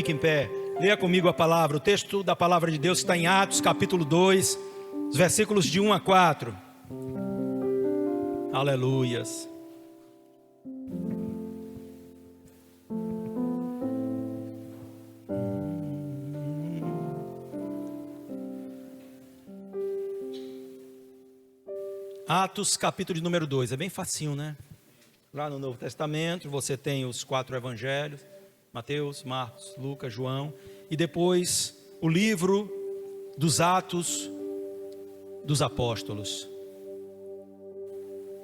Fique em pé, leia comigo a palavra. O texto da palavra de Deus está em Atos capítulo 2, os versículos de 1 a 4. Aleluias. Atos capítulo de número 2, é bem facinho, né? Lá no Novo Testamento você tem os 4 evangelhos, Mateus, Marcos, Lucas, João, e depois o livro dos Atos dos Apóstolos.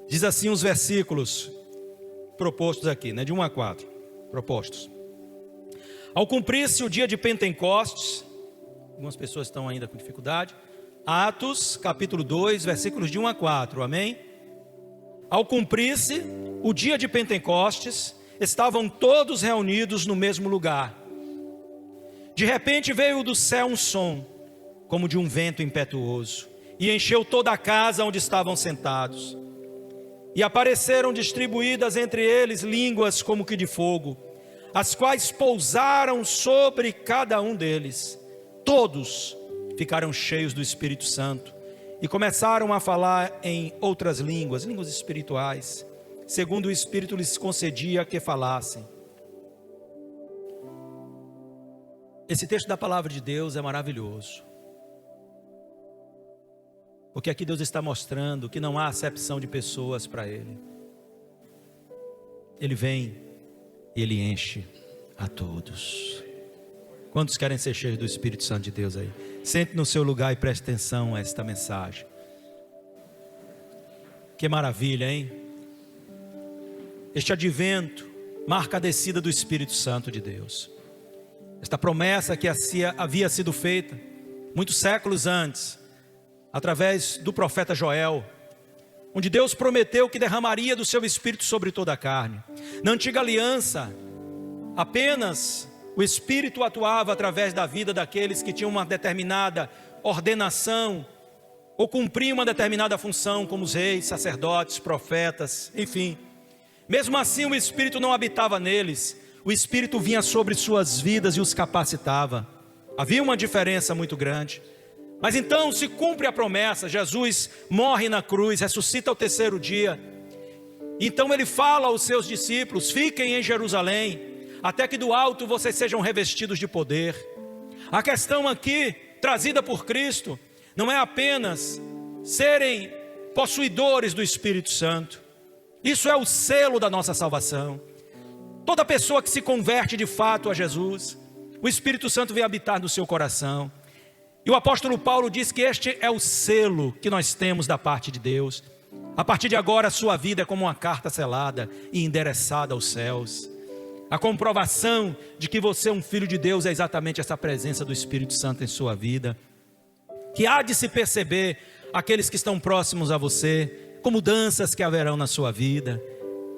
Diz assim os versículos propostos aqui, né? De 1 a 4, propostos. Ao cumprir-se o dia de Pentecostes, algumas pessoas estão ainda com dificuldade, Atos capítulo 2, versículos de 1 a 4, amém? Ao cumprir-se o dia de Pentecostes, estavam todos reunidos no mesmo lugar. De repente veio do céu um som, como de um vento impetuoso, e encheu toda a casa onde estavam sentados. E apareceram distribuídas entre eles línguas como que de fogo, as quais pousaram sobre cada um deles. Todos ficaram cheios do Espírito Santo e começaram a falar em outras línguas, línguas espirituais, segundo o Espírito lhes concedia que falassem. Esse texto da palavra de Deus é maravilhoso, porque aqui Deus está mostrando que não há acepção de pessoas para Ele. Ele vem e Ele enche a todos. Quantos querem ser cheios do Espírito Santo de Deus aí? Sente no seu lugar e preste atenção a esta mensagem. Que maravilha, hein? Este advento marca a descida do Espírito Santo de Deus. Esta promessa que havia sido feita muitos séculos antes, através do profeta Joel, onde Deus prometeu que derramaria do seu Espírito sobre toda a carne. Na antiga aliança, apenas o Espírito atuava através da vida daqueles que tinham uma determinada ordenação, ou cumpriam uma determinada função, como os reis, sacerdotes, profetas, enfim. Mesmo assim o Espírito não habitava neles, o Espírito vinha sobre suas vidas e os capacitava. Havia uma diferença muito grande. Mas então se cumpre a promessa, Jesus morre na cruz, ressuscita ao terceiro dia. Então ele fala aos seus discípulos: fiquem em Jerusalém, até que do alto vocês sejam revestidos de poder. A questão aqui, trazida por Cristo, não é apenas serem possuidores do Espírito Santo. Isso é o selo da nossa salvação. Toda pessoa que se converte de fato a Jesus, o Espírito Santo vem habitar no seu coração. E o apóstolo Paulo diz que este é o selo que nós temos da parte de Deus. A partir de agora a sua vida é como uma carta selada e endereçada aos céus. A comprovação de que você é um filho de Deus é exatamente essa presença do Espírito Santo em sua vida, que há de se perceber aqueles que estão próximos a você, com mudanças que haverão na sua vida,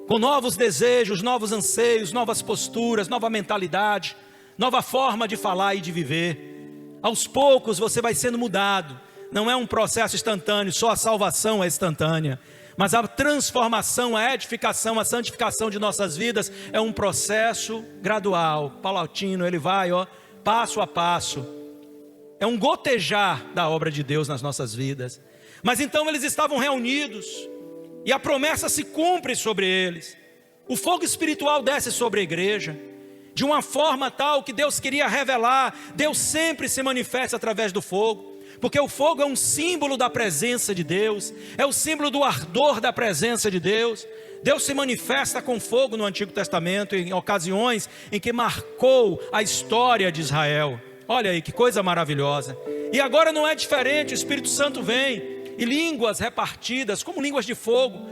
com novos desejos, novos anseios, novas posturas, nova mentalidade, nova forma de falar e de viver. Aos poucos você vai sendo mudado. Não é um processo instantâneo, só a salvação é instantânea, mas a transformação, a edificação, a santificação de nossas vidas é um processo gradual, paulatino. Ele vai, passo a passo. É um gotejar da obra de Deus nas nossas vidas. Mas então eles estavam reunidos e a promessa se cumpre sobre eles. O fogo espiritual desce sobre a igreja de uma forma tal que Deus queria revelar. Deus sempre se manifesta através do fogo, porque o fogo é um símbolo da presença de Deus, é o símbolo do ardor da presença de Deus. Deus se manifesta com fogo no Antigo Testamento, em ocasiões em que marcou a história de Israel. Olha aí que coisa maravilhosa. E agora não é diferente, o Espírito Santo vem, e línguas repartidas, como línguas de fogo,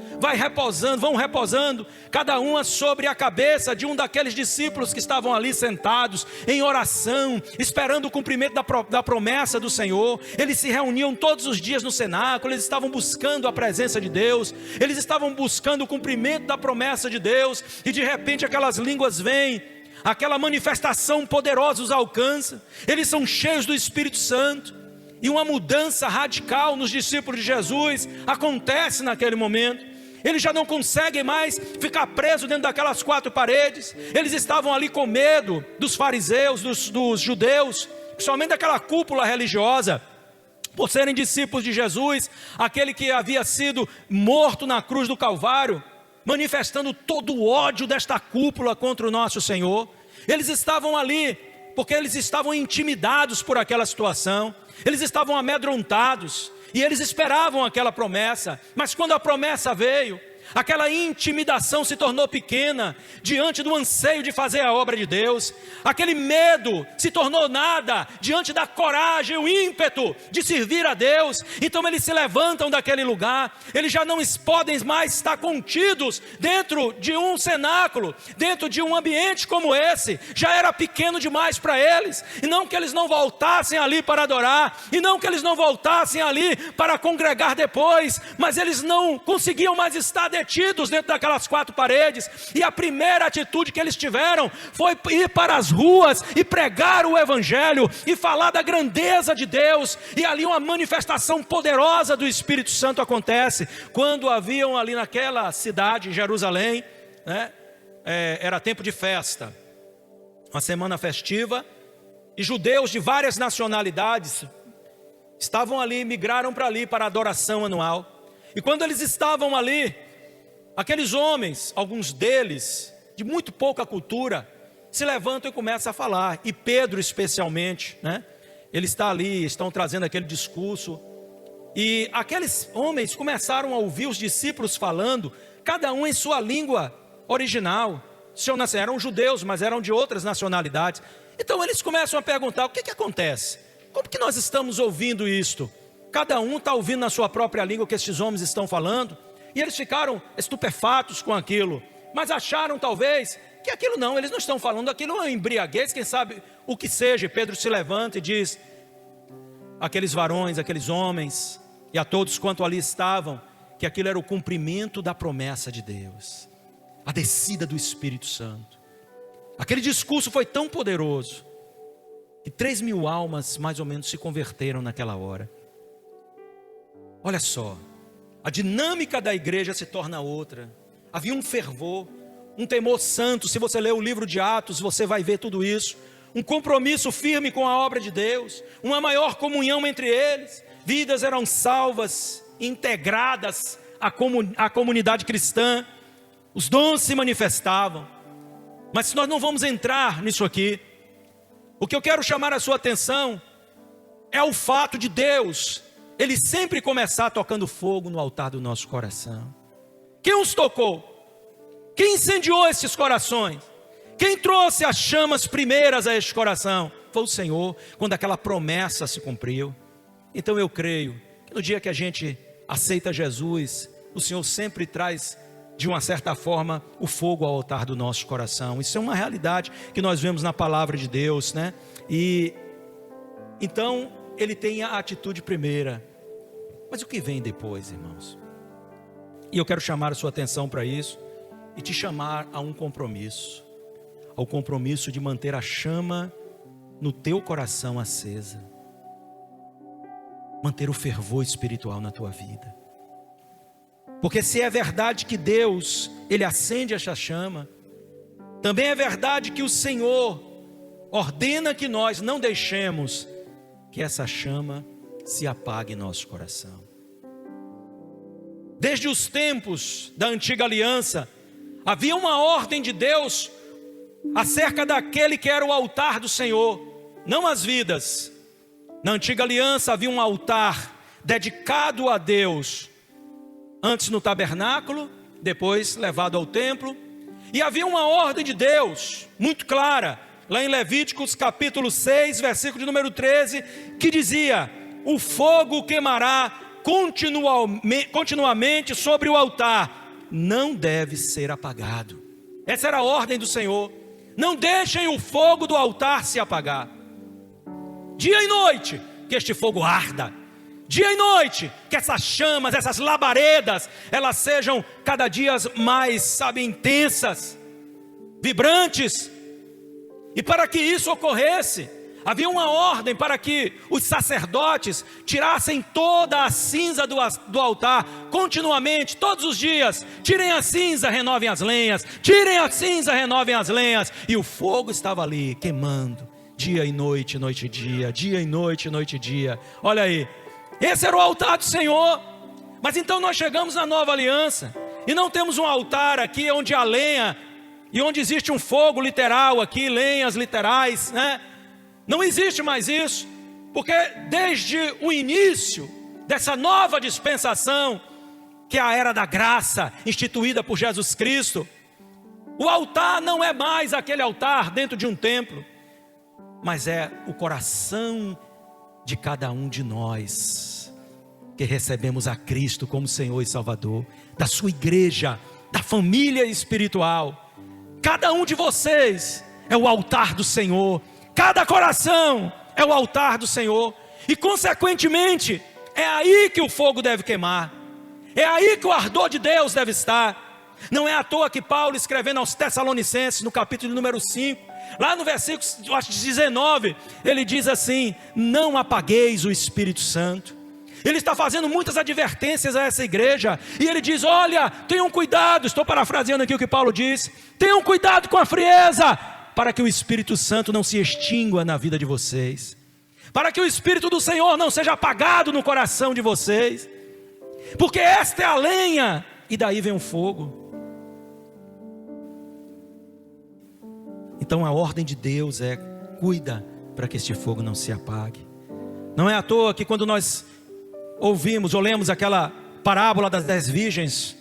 vão repousando, cada uma sobre a cabeça de um daqueles discípulos que estavam ali sentados, em oração, esperando o cumprimento da promessa do Senhor. Eles se reuniam todos os dias no cenáculo, eles estavam buscando a presença de Deus, eles estavam buscando o cumprimento da promessa de Deus, e de repente aquelas línguas vêm, aquela manifestação poderosa os alcança, eles são cheios do Espírito Santo, e uma mudança radical nos discípulos de Jesus acontece naquele momento. Eles já não conseguem mais ficar presos dentro daquelas 4 paredes. Eles estavam ali com medo dos fariseus, dos judeus, somente daquela cúpula religiosa, por serem discípulos de Jesus, aquele que havia sido morto na cruz do Calvário, manifestando todo o ódio desta cúpula contra o nosso Senhor. Eles estavam ali porque eles estavam intimidados por aquela situação, eles estavam amedrontados, e eles esperavam aquela promessa. Mas quando a promessa veio, aquela intimidação se tornou pequena diante do anseio de fazer a obra de Deus. Aquele medo se tornou nada diante da coragem, o ímpeto de servir a Deus. Então eles se levantam daquele lugar. Eles já não podem mais estar contidos dentro de um cenáculo, dentro de um ambiente como esse. Já era pequeno demais para eles. E não que eles não voltassem ali para adorar, e não que eles não voltassem ali para congregar depois, mas eles não conseguiam mais estar detidos dentro daquelas 4 paredes. E a primeira atitude que eles tiveram foi ir para as ruas e pregar o evangelho e falar da grandeza de Deus. E ali uma manifestação poderosa do Espírito Santo acontece. Quando haviam ali naquela cidade, Jerusalém, né, era tempo de festa, uma semana festiva, e judeus de várias nacionalidades estavam ali, migraram para ali para a adoração anual. E quando eles estavam ali, aqueles homens, alguns deles, de muito pouca cultura, se levantam e começam a falar. E Pedro especialmente, né? Ele está ali, estão trazendo aquele discurso. E aqueles homens começaram a ouvir os discípulos falando, cada um em sua língua original. Eram judeus, mas eram de outras nacionalidades. Então eles começam a perguntar, o que acontece? Como que nós estamos ouvindo isto? Cada um está ouvindo na sua própria língua o que esses homens estão falando. E eles ficaram estupefatos com aquilo, mas acharam talvez que aquilo não, eles não estão falando, aquilo é uma embriaguez, quem sabe o que seja. E Pedro se levanta e diz, aqueles varões, aqueles homens, e a todos quanto ali estavam, que aquilo era o cumprimento da promessa de Deus, a descida do Espírito Santo. Aquele discurso foi tão poderoso, que 3.000 almas mais ou menos se converteram naquela hora. Olha só, a dinâmica da igreja se torna outra. Havia um fervor, um temor santo. Se você ler o livro de Atos, você vai ver tudo isso. Um compromisso firme com a obra de Deus, uma maior comunhão entre eles. Vidas eram salvas, integradas à comunidade cristã. Os dons se manifestavam. Mas nós não vamos entrar nisso aqui. O que eu quero chamar a sua atenção é o fato de Deus, Ele sempre começar tocando fogo no altar do nosso coração. Quem os tocou? Quem incendiou esses corações? Quem trouxe as chamas primeiras a este coração? Foi o Senhor, quando aquela promessa se cumpriu. Então eu creio que no dia que a gente aceita Jesus, o Senhor sempre traz, de uma certa forma, o fogo ao altar do nosso coração. Isso é uma realidade que nós vemos na palavra de Deus, né? E então ele tem a atitude primeira. Mas o que vem depois, irmãos? E eu quero chamar a sua atenção para isso e te chamar a um compromisso. Ao compromisso de manter a chama no teu coração acesa. Manter o fervor espiritual na tua vida. Porque se é verdade que Deus, Ele acende essa chama, também é verdade que o Senhor ordena que nós não deixemos que essa chama se apague em nosso coração. Desde os tempos da antiga aliança, havia uma ordem de Deus acerca daquele que era o altar do Senhor, não as vidas. Na antiga aliança havia um altar dedicado a Deus, antes no tabernáculo, depois levado ao templo. E havia uma ordem de Deus muito clara, lá em Levíticos capítulo 6, versículo de número 13, que dizia: o fogo queimará continuamente sobre o altar, não deve ser apagado. Essa era a ordem do Senhor. Não deixem o fogo do altar se apagar. Dia e noite, que este fogo arda. Dia e noite, que essas chamas, essas labaredas, elas sejam cada dia mais, intensas, vibrantes. E para que isso ocorresse, Havia uma ordem para que os sacerdotes tirassem toda a cinza do altar, continuamente, todos os dias. Tirem a cinza, renovem as lenhas. Tirem a cinza, renovem as lenhas. E o fogo estava ali, queimando, dia e noite, noite e dia. Dia e noite, noite e dia. Olha aí, esse era o altar do Senhor. Mas então nós chegamos na nova aliança, e não temos um altar aqui onde há lenha, e onde existe um fogo literal aqui, lenhas literais, né? Não existe mais isso, porque desde o início dessa nova dispensação, que é a era da graça, instituída por Jesus Cristo, o altar não é mais aquele altar dentro de um templo, mas é o coração de cada um de nós, que recebemos a Cristo como Senhor e Salvador, da sua igreja, da família espiritual. Cada um de vocês é o altar do Senhor. Cada coração é o altar do Senhor. E consequentemente, é aí que o fogo deve queimar. É aí que o ardor de Deus deve estar. Não é à toa que Paulo, escrevendo aos Tessalonicenses, no capítulo número 5, lá no versículo, acho que 19, ele diz assim: não apagueis o Espírito Santo. Ele está fazendo muitas advertências a essa igreja, e ele diz: olha, tenham cuidado, estou parafraseando aqui o que Paulo diz, tenham cuidado com a frieza, para que o Espírito Santo não se extingua na vida de vocês, para que o Espírito do Senhor não seja apagado no coração de vocês, porque esta é a lenha, e daí vem o fogo. Então a ordem de Deus é: cuida para que este fogo não se apague. Não é à toa que quando nós ouvimos ou lemos aquela parábola das 10 virgens,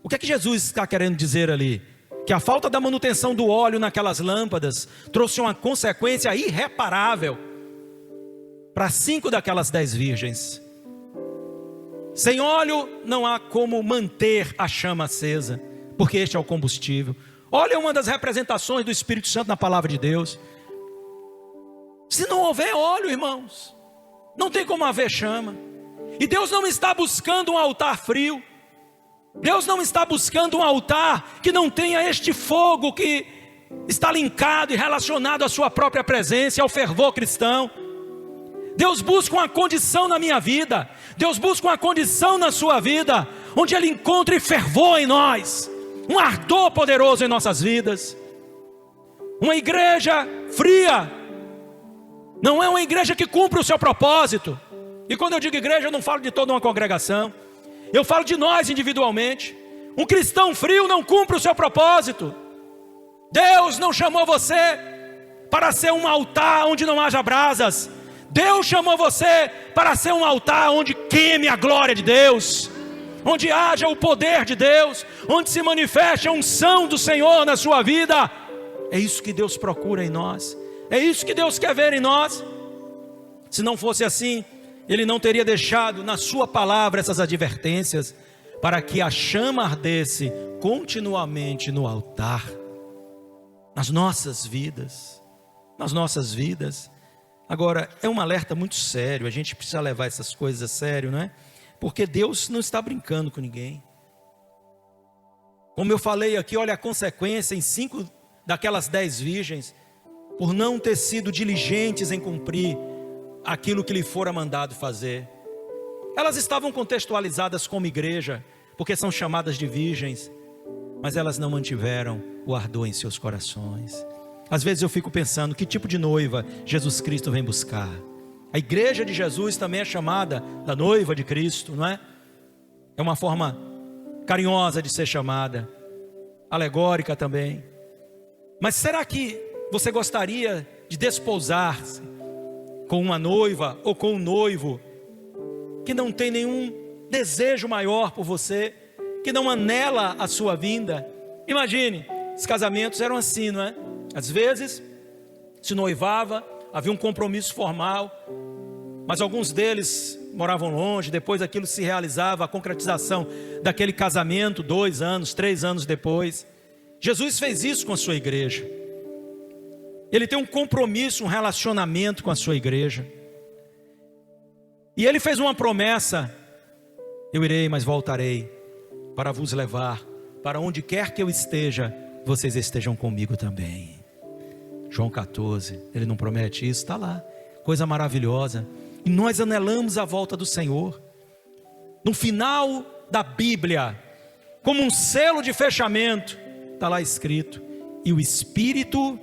o que é que Jesus está querendo dizer ali? Que a falta da manutenção do óleo naquelas lâmpadas trouxe uma consequência irreparável para 5 daquelas 10 virgens. Sem óleo não há como manter a chama acesa, porque este é o combustível. Óleo é uma das representações do Espírito Santo na palavra de Deus. Se não houver óleo, irmãos, não tem como haver chama. E Deus não está buscando um altar frio. Deus não está buscando um altar que não tenha este fogo que está linkado e relacionado à sua própria presença, ao fervor cristão. Deus busca uma condição na minha vida, Deus busca uma condição na sua vida, onde Ele encontre fervor em nós, um ardor poderoso em nossas vidas. Uma igreja fria não é uma igreja que cumpre o seu propósito. E quando eu digo igreja, eu não falo de toda uma congregação, eu falo de nós individualmente. Um cristão frio não cumpre o seu propósito. Deus não chamou você para ser um altar onde não haja brasas. Deus chamou você para ser um altar onde queime a glória de Deus, onde haja o poder de Deus, onde se manifeste a unção do Senhor na sua vida. É isso que Deus procura em nós, é isso que Deus quer ver em nós. Se não fosse assim, Ele não teria deixado na sua palavra essas advertências, para que a chama ardesse continuamente no altar, nas nossas vidas, nas nossas vidas. Agora, é um alerta muito sério, a gente precisa levar essas coisas a sério, não é? Porque Deus não está brincando com ninguém. Como eu falei aqui, olha a consequência em 5 daquelas 10 virgens, por não ter sido diligentes em cumprir aquilo que lhe fora mandado fazer. Elas estavam contextualizadas como igreja, porque são chamadas de virgens, mas elas não mantiveram o ardor em seus corações. Às vezes eu fico pensando, que tipo de noiva Jesus Cristo vem buscar? A igreja de Jesus também é chamada da noiva de Cristo, não é? É uma forma carinhosa de ser chamada, alegórica também. Mas será que você gostaria de desposar-se com uma noiva ou com um noivo que não tem nenhum desejo maior por você, que não anela a sua vinda? Imagine, os casamentos eram assim, não é? Às vezes se noivava, havia um compromisso formal, mas alguns deles moravam longe. Depois aquilo se realizava, a concretização daquele casamento 2 anos, 3 anos depois. Jesus fez isso com a sua igreja. Ele tem um compromisso, um relacionamento com a sua igreja. E Ele fez uma promessa: eu irei, mas voltarei para vos levar, para onde quer que eu esteja, vocês estejam comigo também. João 14, Ele não promete isso? Está lá. coisa maravilhosa. E nós anelamos a volta do Senhor. No final da Bíblia, como um selo de fechamento, está lá escrito: e o Espírito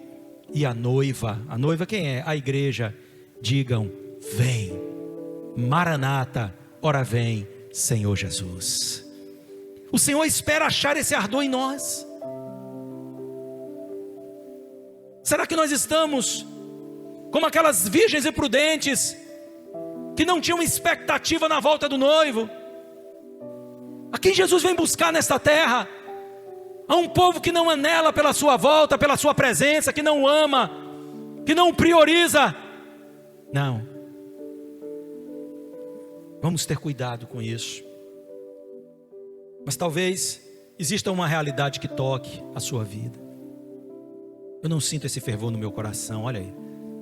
e a noiva quem é? A igreja, digam: vem. Maranata, ora vem, Senhor Jesus. O Senhor espera achar esse ardor em nós. Será que nós estamos como aquelas virgens imprudentes que não tinham expectativa na volta do noivo? A quem Jesus vem buscar nesta terra? A um povo que não anela pela sua volta, pela sua presença, que não ama, que não prioriza. Não. Vamos ter cuidado com isso. Mas talvez exista uma realidade que toque a sua vida. Eu não sinto esse fervor no meu coração, olha aí.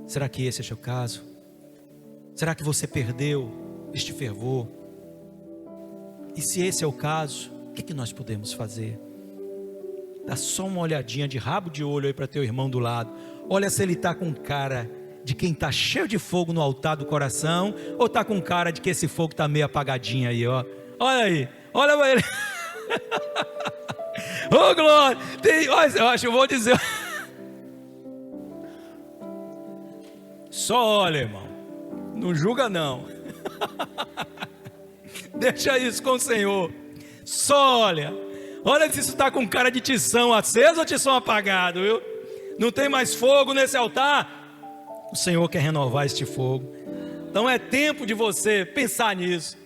Será que esse é o seu caso? Será que você perdeu este fervor? E se esse é o caso, o que nós podemos fazer? Dá só uma olhadinha de rabo de olho aí para teu irmão do lado. Olha se ele está com cara de quem está cheio de fogo no altar do coração, ou está com cara de que esse fogo está meio apagadinho aí, ó. Olha aí, olha para ele. Ô glória, eu acho que eu vou dizer. Só olha, irmão, não julga não. Deixa isso com o Senhor. Só olha se isso está com cara de tição aceso ou tição apagado, viu? Não tem mais fogo nesse altar. O Senhor quer renovar este fogo. Então é tempo de você pensar nisso.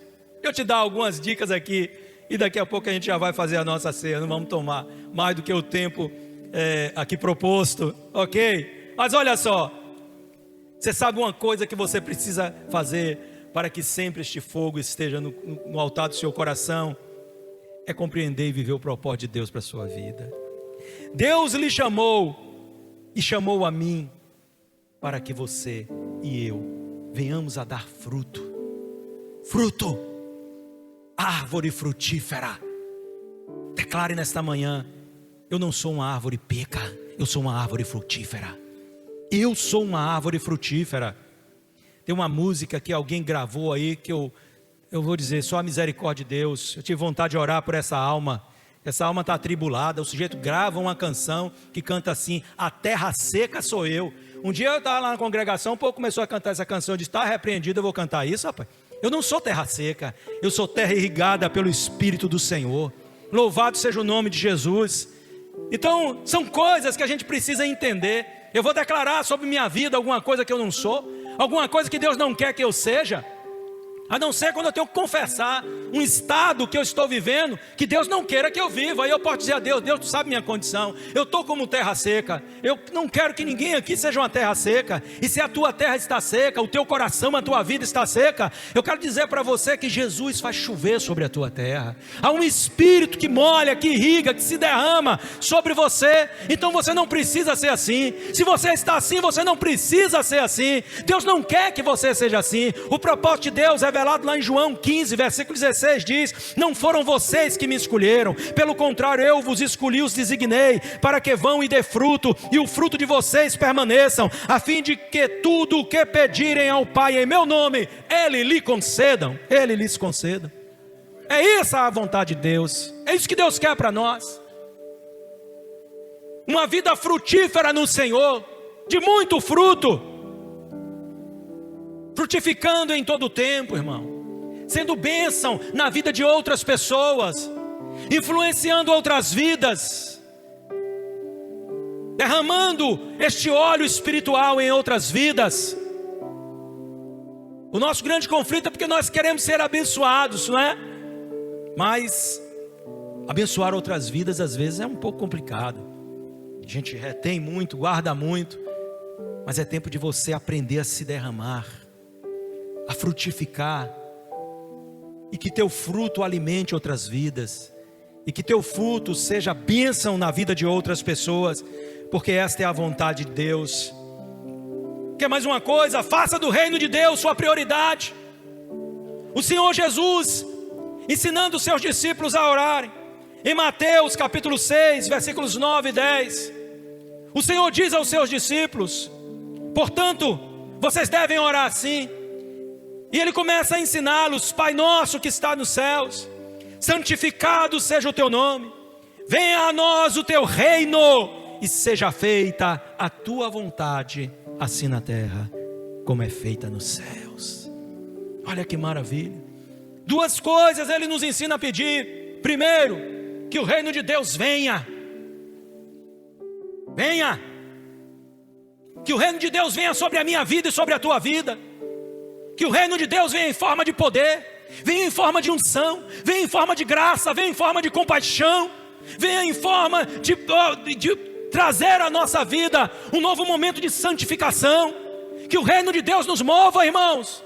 Eu te dar algumas dicas aqui, e daqui a pouco a gente já vai fazer a nossa ceia. Não vamos tomar mais do que o tempo aqui proposto, ok? Mas olha só, você sabe uma coisa que você precisa fazer para que sempre este fogo esteja no altar do seu coração? É compreender e viver o propósito de Deus para a sua vida. Deus lhe chamou e chamou a mim para que você e eu venhamos a dar fruto. Fruto, árvore frutífera. Declare nesta manhã: eu não sou uma árvore peca, eu sou uma árvore frutífera. Eu sou uma árvore frutífera. Tem uma música que alguém gravou aí que eu vou dizer, só a misericórdia de Deus. Eu tive vontade de orar por essa alma. Essa alma está atribulada. O sujeito grava uma canção que canta assim: a terra seca sou eu. Um dia eu estava lá na congregação, um pouco começou a cantar essa canção. Eu disse: está repreendido, eu vou cantar isso, rapaz. Eu não sou terra seca, eu sou terra irrigada pelo Espírito do Senhor. Louvado seja o nome de Jesus. Então são coisas que a gente precisa entender. Eu vou declarar sobre minha vida alguma coisa que eu não sou, alguma coisa que Deus não quer que eu seja, a não ser quando eu tenho que confessar um estado que eu estou vivendo, que Deus não queira que eu viva. Aí eu posso dizer a Deus: Deus, tu sabe minha condição, eu estou como terra seca, eu não quero que ninguém aqui seja uma terra seca. E se a tua terra está seca, o teu coração, a tua vida está seca, eu quero dizer para você que Jesus faz chover sobre a tua terra. Há um Espírito que molha, que irriga, que se derrama sobre você. Então você não precisa ser assim. Se você está assim, você não precisa ser assim. Deus não quer que você seja assim. O propósito de Deus é revelado lá em João 15, versículo 16, diz: não foram vocês que me escolheram, pelo contrário, eu vos escolhi, os designei, para que vão e dê fruto, e o fruto de vocês permaneçam, a fim de que tudo o que pedirem ao Pai em meu nome, Ele lhes conceda. É essa a vontade de Deus, é isso que Deus quer para nós. Uma vida frutífera no Senhor, de muito fruto, frutificando em todo o tempo, irmão, sendo bênção na vida de outras pessoas, influenciando outras vidas, derramando este óleo espiritual em outras vidas. O nosso grande conflito é porque nós queremos ser abençoados, não é? Mas abençoar outras vidas às vezes é um pouco complicado. A gente retém muito, guarda muito, mas é tempo de você aprender a se derramar, a frutificar, e que teu fruto alimente outras vidas, e que teu fruto seja bênção na vida de outras pessoas, porque esta é a vontade de Deus. Quer mais uma coisa? Faça do reino de Deus sua prioridade. O Senhor Jesus, ensinando os seus discípulos a orarem, em Mateus capítulo 6, versículos 9 e 10, o Senhor diz aos seus discípulos: portanto, vocês devem orar assim. E ele começa a ensiná-los: Pai nosso que está nos céus, santificado seja o teu nome, venha a nós o teu reino, e seja feita a tua vontade, assim na terra como é feita nos céus. Olha que maravilha. Duas coisas ele nos ensina a pedir. Primeiro, que o reino de Deus venha. Venha. Que o reino de Deus venha sobre a minha vida e sobre a tua vida. Que o reino de Deus venha em forma de poder, venha em forma de unção, venha em forma de graça, venha em forma de compaixão, venha em forma de trazer à nossa vida um novo momento de santificação. Que o reino de Deus nos mova, irmãos,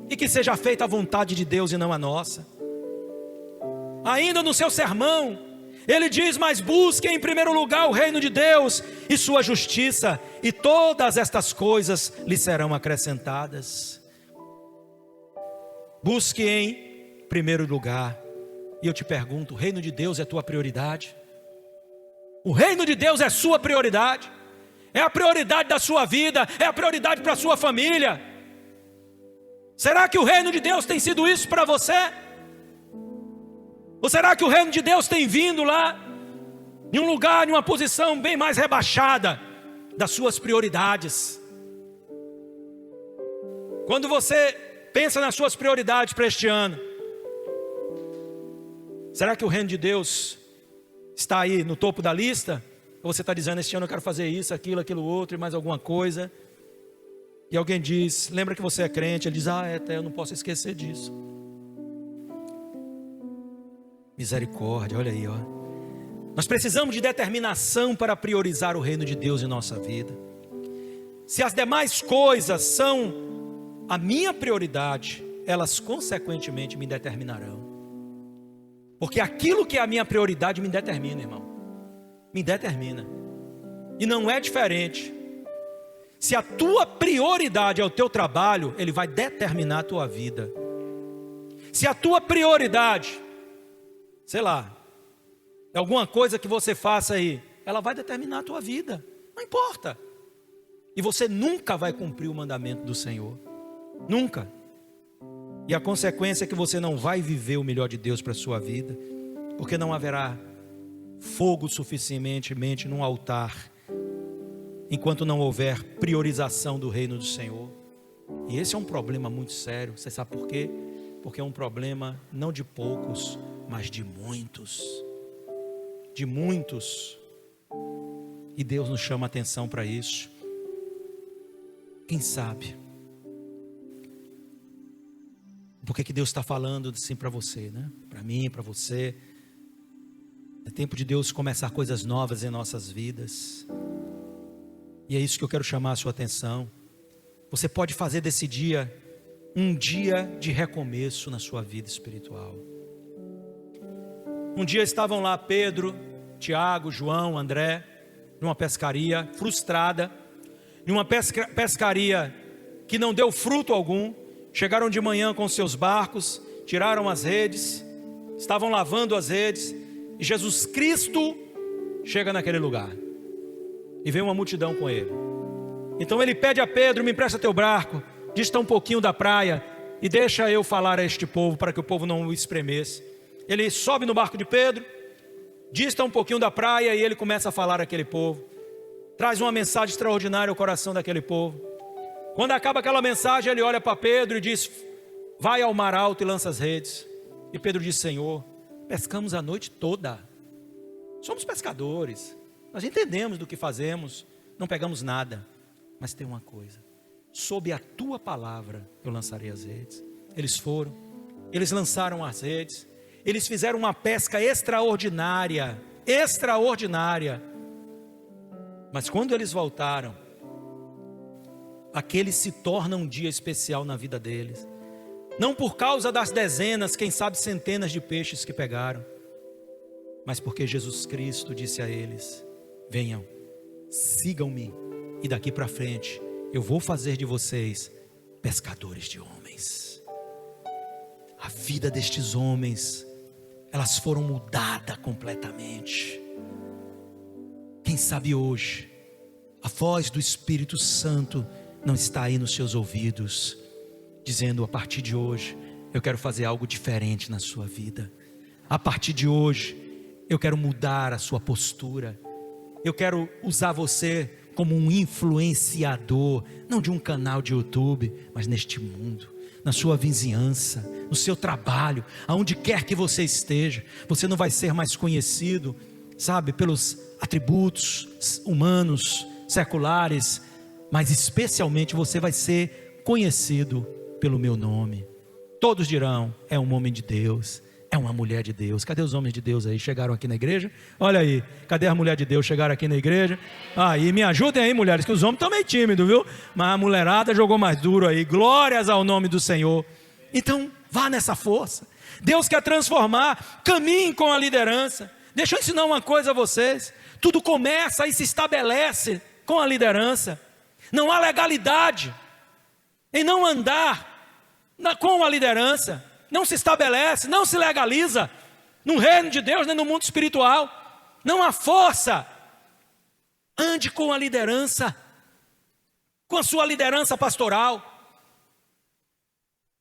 e que seja feita a vontade de Deus e não a nossa. Ainda no seu sermão, ele diz: mas busquem em primeiro lugar o reino de Deus e sua justiça, e todas estas coisas lhe serão acrescentadas. Busque em primeiro lugar. E eu te pergunto: o reino de Deus é tua prioridade? O reino de Deus é sua prioridade? É a prioridade da sua vida? É a prioridade para a sua família? Será que o reino de Deus tem sido isso para você? Ou será que o reino de Deus tem vindo lá em um lugar, em uma posição bem mais rebaixada das suas prioridades? Quando você pensa nas suas prioridades para este ano, será que o reino de Deus está aí no topo da lista? Ou você está dizendo: este ano eu quero fazer isso, aquilo outro e mais alguma coisa? E alguém diz: lembra que você é crente? Ele diz: até eu não posso esquecer disso. Misericórdia, olha aí, ó. Nós precisamos de determinação para priorizar o reino de Deus em nossa vida. Se as demais coisas são a minha prioridade, elas consequentemente me determinarão. Porque aquilo que é a minha prioridade me determina, irmão. Me determina. E não é diferente. Se a tua prioridade é o teu trabalho, ele vai determinar a tua vida. Se a tua prioridade, sei lá, é alguma coisa que você faça aí, ela vai determinar a tua vida. Não importa. E você nunca vai cumprir o mandamento do Senhor. Nunca. E a consequência é que você não vai viver o melhor de Deus para a sua vida, porque não haverá fogo suficientemente num altar, enquanto não houver priorização do reino do Senhor. E esse é um problema muito sério. Você sabe por quê? Porque é um problema não de poucos, mas de muitos. De muitos. E Deus nos chama a atenção para isso. Quem sabe? Por que Deus está falando assim para você, né? Para mim, para você. É tempo de Deus começar coisas novas em nossas vidas. E é isso que eu quero chamar a sua atenção. Você pode fazer desse dia um dia de recomeço na sua vida espiritual. Um dia estavam lá Pedro, Tiago, João, André, numa pescaria frustrada, numa pescaria que não deu fruto algum. Chegaram de manhã com seus barcos, tiraram as redes, estavam lavando as redes, e Jesus Cristo chega naquele lugar, e vem uma multidão com ele. Então ele pede a Pedro: me empresta teu barco, dista um pouquinho da praia, e deixa eu falar a este povo, para que o povo não o espremesse. Ele sobe no barco de Pedro, dista um pouquinho da praia, e ele começa a falar àquele povo. Traz uma mensagem extraordinária ao coração daquele povo. Quando acaba aquela mensagem, ele olha para Pedro e diz: vai ao mar alto e lança as redes. E Pedro diz: Senhor, pescamos a noite toda, somos pescadores, nós entendemos do que fazemos, não pegamos nada. Mas tem uma coisa: sob a tua palavra eu lançarei as redes. Eles foram, eles lançaram as redes, eles fizeram uma pesca extraordinária. Mas quando eles voltaram, aquele se torna um dia especial na vida deles. Não por causa das dezenas, quem sabe centenas de peixes que pegaram, mas porque Jesus Cristo disse a eles: venham, sigam-me, e daqui para frente eu vou fazer de vocês pescadores de homens. A vida destes homens, elas foram mudadas completamente. Quem sabe hoje a voz do Espírito Santo não está aí nos seus ouvidos, dizendo: a partir de hoje, eu quero fazer algo diferente na sua vida. A partir de hoje, eu quero mudar a sua postura. Eu quero usar você como um influenciador, não de um canal de YouTube, mas neste mundo, na sua vizinhança, no seu trabalho, aonde quer que você esteja. Você não vai ser mais conhecido, sabe, pelos atributos humanos, seculares, mas especialmente você vai ser conhecido pelo meu nome. Todos dirão: é um homem de Deus, é uma mulher de Deus. Cadê os homens de Deus aí? Chegaram aqui na igreja? Olha aí, cadê a mulher de Deus? Chegaram aqui na igreja? Aí, me ajudem aí, mulheres, que os homens estão meio tímidos, viu? Mas a mulherada jogou mais duro aí. Glórias ao nome do Senhor. Então, vá nessa força. Deus quer transformar. Caminhe com a liderança. Deixa eu ensinar uma coisa a vocês. Tudo começa e se estabelece com a liderança. Não há legalidade em não andar com a liderança. Não se estabelece, não se legaliza no reino de Deus, nem no mundo espiritual. Não há força. Ande com a liderança, com a sua liderança pastoral.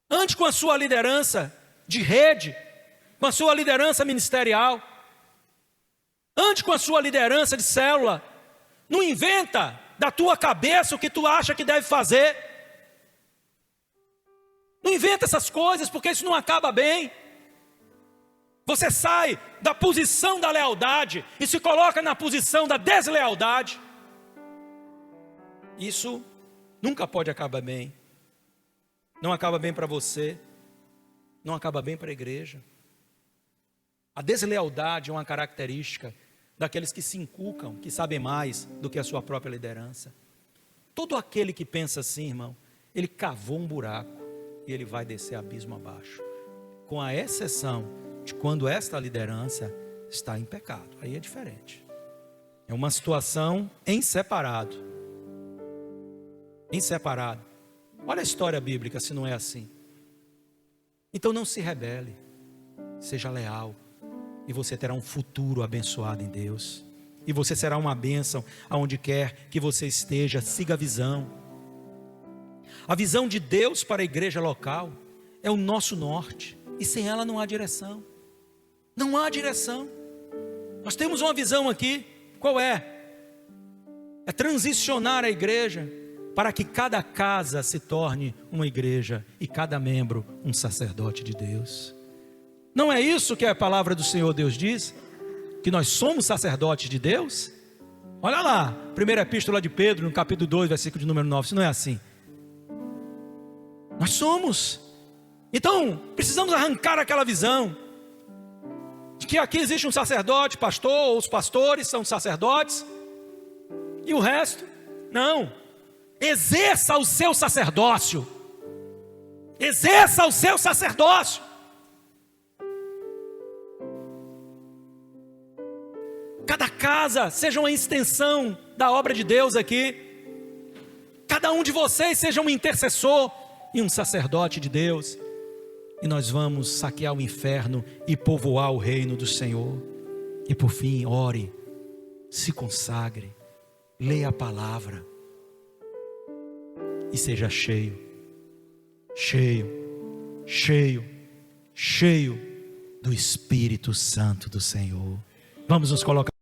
Ande com a sua liderança de rede, com a sua liderança ministerial. Ande com a sua liderança de célula. Não inventa da tua cabeça o que tu acha que deve fazer. Não inventa essas coisas, porque isso não acaba bem. Você sai da posição da lealdade e se coloca na posição da deslealdade. Isso nunca pode acabar bem. Não acaba bem para você, não acaba bem para a igreja. A deslealdade é uma característica daqueles que se inculcam, que sabem mais do que a sua própria liderança. Todo aquele que pensa assim, irmão, ele cavou um buraco e ele vai descer abismo abaixo, com a exceção de quando esta liderança está em pecado. Aí é diferente. É uma situação em separado. Em separado. Olha a história bíblica, se não é assim. Então não se rebele, seja leal, e você terá um futuro abençoado em Deus. E você será uma bênção aonde quer que você esteja. Siga a visão. A visão de Deus para a igreja local é o nosso norte, e sem ela não há direção. Não há direção. Nós temos uma visão aqui. Qual é? É transicionar a igreja para que cada casa se torne uma igreja e cada membro um sacerdote de Deus. Não é isso que a palavra do Senhor Deus diz? Que nós somos sacerdotes de Deus? Olha lá, primeira epístola de Pedro, no capítulo 2, versículo de número 9, se não é assim. Nós somos. Então, precisamos arrancar aquela visão de que aqui existe um sacerdote, pastor, ou os pastores são sacerdotes, e o resto, não. Exerça o seu sacerdócio. Exerça o seu sacerdócio. Cada casa seja uma extensão da obra de Deus aqui. Cada um de vocês seja um intercessor e um sacerdote de Deus. E nós vamos saquear o inferno e povoar o reino do Senhor. E por fim, ore, se consagre, leia a palavra e seja cheio, cheio, cheio, cheio do Espírito Santo do Senhor. Vamos nos colocar.